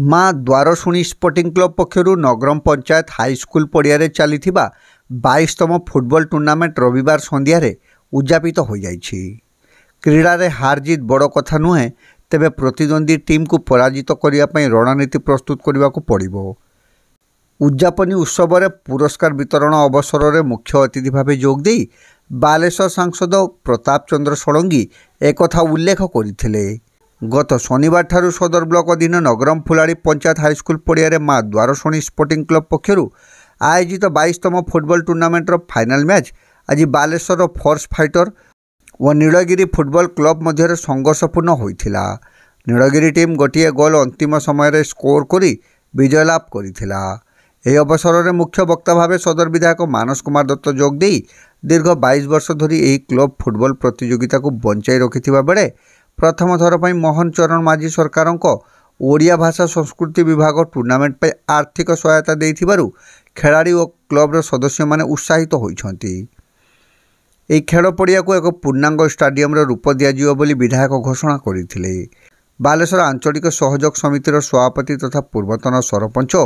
माँ द्वारशुणी sporting club पक्षर नगरम panchayat high school पड़िया चली 22तम फुटबॉल टूर्नामेंट रविवार संध्यारे उद्यापित हो जाइछि। क्रीड़ा रे हार जीत बड़ कथा नुहे, तेबे प्रतिद्वंदी टीम को पराजित करने रणनीति प्रस्तुत करने को पड़िबो। उद्यापनी उत्सव में पुरस्कार वितरण अवसर में मुख्य अतिथि भाव जोग देई बालेश्वर सांसद प्रताप चंद्र षडंगी एक उल्लेख करथिले। गत शनिवार ठारू सदर ब्लॉक अधीन नगरम फुलाड़ी पंचायत हाईस्कूल पड़िया माँ द्वारशुणी स्पोर्टिंग क्लब पक्षर आयोजित 22तम फुटबॉल टूर्नामेंटर फाइनाल मैच आज बालेश्वर फोर्स फाइटर और नीलगिरी फुटबॉल क्लब मध्य संघर्षपूर्ण होइथिला। नीलगिरी टीम गोटे गोल अंतिम समय स्कोर करी विजय लाभ करिथिला। यह अवसर में मुख्य वक्ता भाव सदर विधायक मानस कुमार दत्त जोग देई दीर्घ 22 वर्ष धरी यह क्लब फुटबॉल प्रतियोगिता को बंचाई रखिथिबा बेले प्रथम थर पर मोहन चरण माझी सरकार ओडिया भाषा संस्कृति विभाग टूर्नामेंट पर आर्थिक सहायता देइथिबारु खेलाड़ी और क्लब सदस्य माने उत्साहित होइछंती। एही खेल पड़िया को एक पूर्णांग स्टाडियम रूप दियाजियो बोली विधायक घोषणा करथिले। बालेश्वर आंचलिक सहयोग समितिर सभापति तथा पूर्वतन सरपंच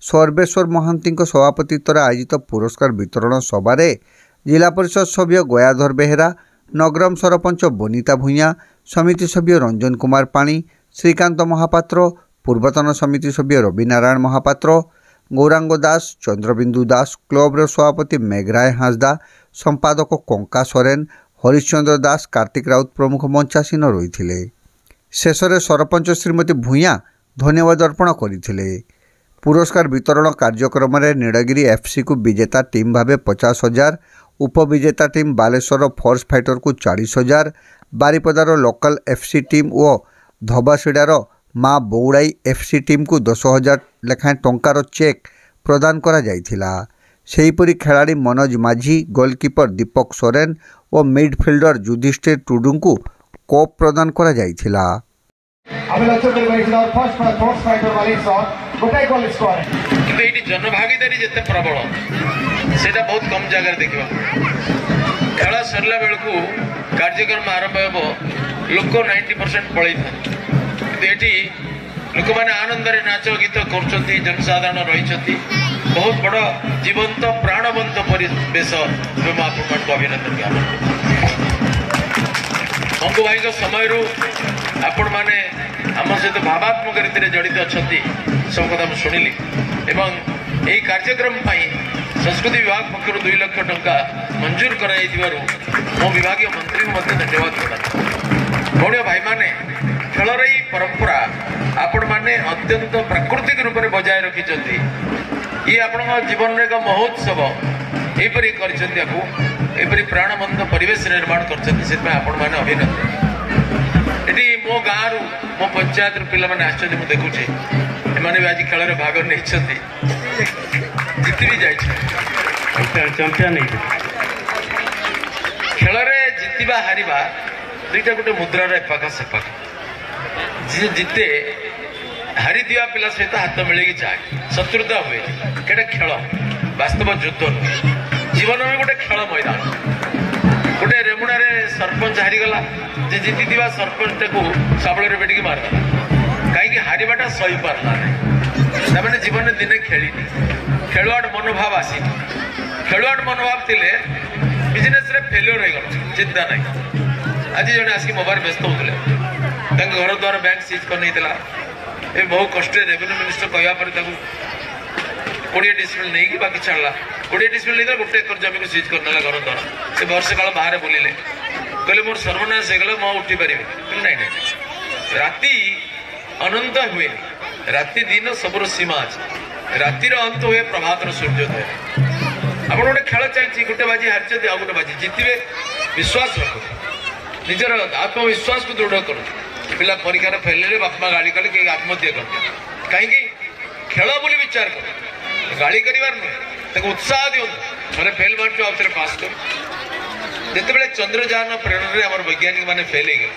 सर्वेश्वर महांती सभापतित्व आयोजित पुरस्कार वितरण सभारे जिला परिषद सभ्य गयाधर बेहेरा, नगरम सरपंच बनीता भूइया, समिति सभ्य रंजन कुमार पाणी, श्रीकांत महापात्र, पूर्वतन समिति सभ्य रविनारायण महापात्र, गौरांग दास, चंद्रबिंदु दास, क्लब्र सभापति मेघराय हांसदा, संपादक कंका सोरेन, हरिश्चंद्र दास, कार्तिक राउत प्रमुख मंचासीन रही। शेष में सरपंच श्रीमती भूइया धन्यवाद अर्पण करथिले। पुरस्कार वितरण कार्यक्रम में नीलगिरी एफसी को विजेता टीम भाव 50,000, उपविजेता टीम बालेश्वर फोर्स फाइटर को 40,000, बारिपदार लोकल एफसी टीम और धबासीडार माँ बौड़ाई एफसी टीम को 10,000 लेखाएं टंकार चेक प्रदान करा जाइथिला। सेहीपरि खेलाड़ी मनोज माझी, गोलकीपर दीपक सोरेन और मिडफिल्डर युधिष्ठिर टुडू को कोप प्रदान करा जाइथिला। जनभागीदारी जिते प्रबल से बहुत कम जगह देखा खेल सरला बेलू कार्यक्रम आरंभ हो लोक 90% पलि था। लोक मैंने आनंद नाच गीत कर जनसाधारण रही बहुत बड़ जीवंत प्राणवंत परिवेश को अभिनंदन। मंगू भाई समय आपण मैंने आम सहित भावात्मक रीति जड़ित अच्छा सब कथा शुणिली एवं यही कार्यक्रम संस्कृति विभाग पक्ष 2 लाख टंका मंजूर कर मो विभाग मंत्री को धन्यवाद प्रदान। बड़े भाई माने खेलर यही परंपरा आपण मैंने अत्यंत प्राकृतिक रूप से बजाय रखिंट। ये आपण जीवन एक महोत्सव यहपरी कर प्राणबंध परिवेश निर्माण कर अभिनंदन। ये मो गाँव रु मो पंचायत पिला मैंने आश्चर्य मुझे देखुचे एमाने भी आज खेल में भाग नहीं जीति भी चैंपियन खेल में जीतवा हारिबा दुईटा गोटे मुद्रार एपाख सेपाख। जी जीते हारी दिवा पिला सहित हाथ मिलैकी जाए शत्रुता हुए केटा खेल वास्तव युद्ध नुह जीवन में गोटे खेल मैदान। गोटे रेमुणा सरपंच हारीगला जे जीति सरपंच को सबल बेटिक मारदेला कहीं हारिबाटा सही पार्ला नहीं जीवन में दिने खेली खेलुआड़ मनोभाव आसी खेलुआड़ मनोभाव थिले बिजनेस रे फेल्योर हो गला चिंता नहीं। आज जड़े आसिक मोबाइल व्यस्त होते घर द्वार बैंक सीज कर नहीं बहु कष्ट रेवेन्यू मिनिस्टर कहवा पर 20 डिस्प्ले नहीं बाकी छाड़ा 20 डिस्प्ले नहीं गोटे एकर जमी को सीज करना घर द्वार से वर्ष काल बाहर बुलिले कहले मोर सर्वनाश हो गला उठी पारे नहीं नहीं राति अनंत हुए राति दिन सबुर सीमा अच्छे रातिर अंत हुए प्रभातर सूर्योदय। आप गोटे खेल चाहिए गोटे बाजी हारते आ गोटे बाजी जीतवे विश्वास रख निजर आत्मविश्वास को दृढ़ कर पिला परीक्षा फेल बापा गाड़ी कले कहीं आत्महत्या कर कहीं खेल बोली विचार कर गाड़ी करार नुहे उत्साह दिखाँ मैंने फेल मार्च आउ थे पास कर जिते चंद्रयान प्रेरण आम वैज्ञानिक मैंने फेल हो गए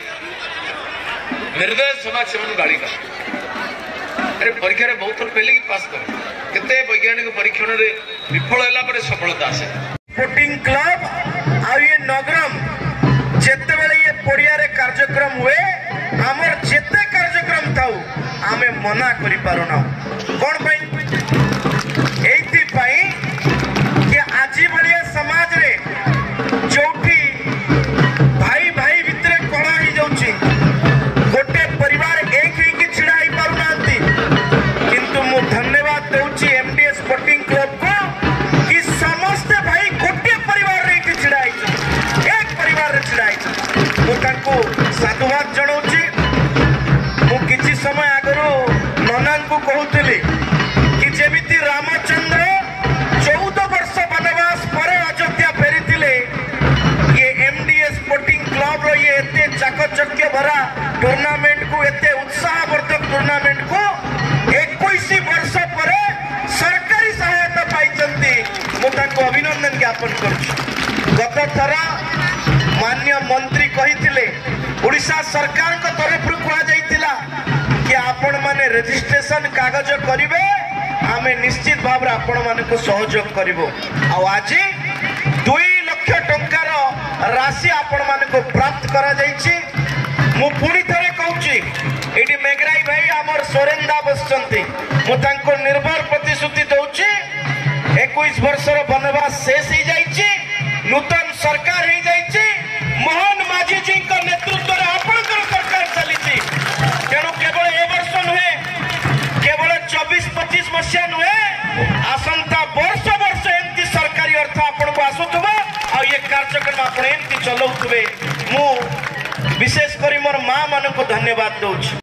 निर्दय समाज से गाड़ी कर अरे परीक्षा बहुत थर फेल पास कर केते वैज्ञानिक परीक्षण विफल है सफलता आसे। स्पोर्टिंग क्लब आ ये नगरम जिते ये पड़िया कार्यक्रम हुए आमर जिते कार्यक्रम था आमे मना करि पारुना कोन पई एथि पई कि आजी भलिया समाज रे जोठी भाई भाई भितरे कला ही जाउची गोटे परिवार एक ही कि छिड़ा ही पारुनांती किंतु मु धन्यवाद देउची एमडीएस स्पोर्टिंग क्लब को कि समस्त भाई गोटे परिवार रे कि छिड़ा ही एक परिवार रे छिड़ा ही मु तांको साधुवाद जणाउची मु किछि समय आगरो ननान को कहउतली कि जेमिति रामचंद्र 14 वर्ष वनवास पर अयोध्या फेरीथिले ये एमडीएस स्पोर्टिंग क्लब रो ये एते चाकचक्य भरा टूर्नामेंट को एते उत्साहवर्धक टूर्नामेंट को 21 वर्ष पर सरकारी सहायता पाइचंती मु तांको अभिनंदन ज्ञापन करूछु। गत थरा माननीय मंत्री कहिथिले ओडिशा सरकार को तरफ रु कहा जाइतिला कि आपण माने रजिस्ट्रेशन कागज करिवे आमे निश्चित भाव रे आपण माने को सहयोग करिवो आ आज 2 लाख टंकार राशि आपण माने को प्राप्त करा जाइछि। मु पुणी थरे कहूची एडी मेघराई भाई हमर सोरेंदा बसचंती मु तांको निर्भर प्रतिश्रुति दउची 21 वर्षर वनवास शेष ही जाइछि नूतन सरकार ही जाइछि मोहन माझी जी का नेतृत्व रे आपनकर सरकार चलीछि तेणु केवल ए वर्ष नुहे केवल 24-25 मसिया नुहे आसंता वर्ष वर्ष एमती सरकारी अर्थ आपण को आसुथबो आ ये कार्यक्रम आपण एमती चलौथबे मु विशेष करी मोर मां मान को धन्यवाद दउछि।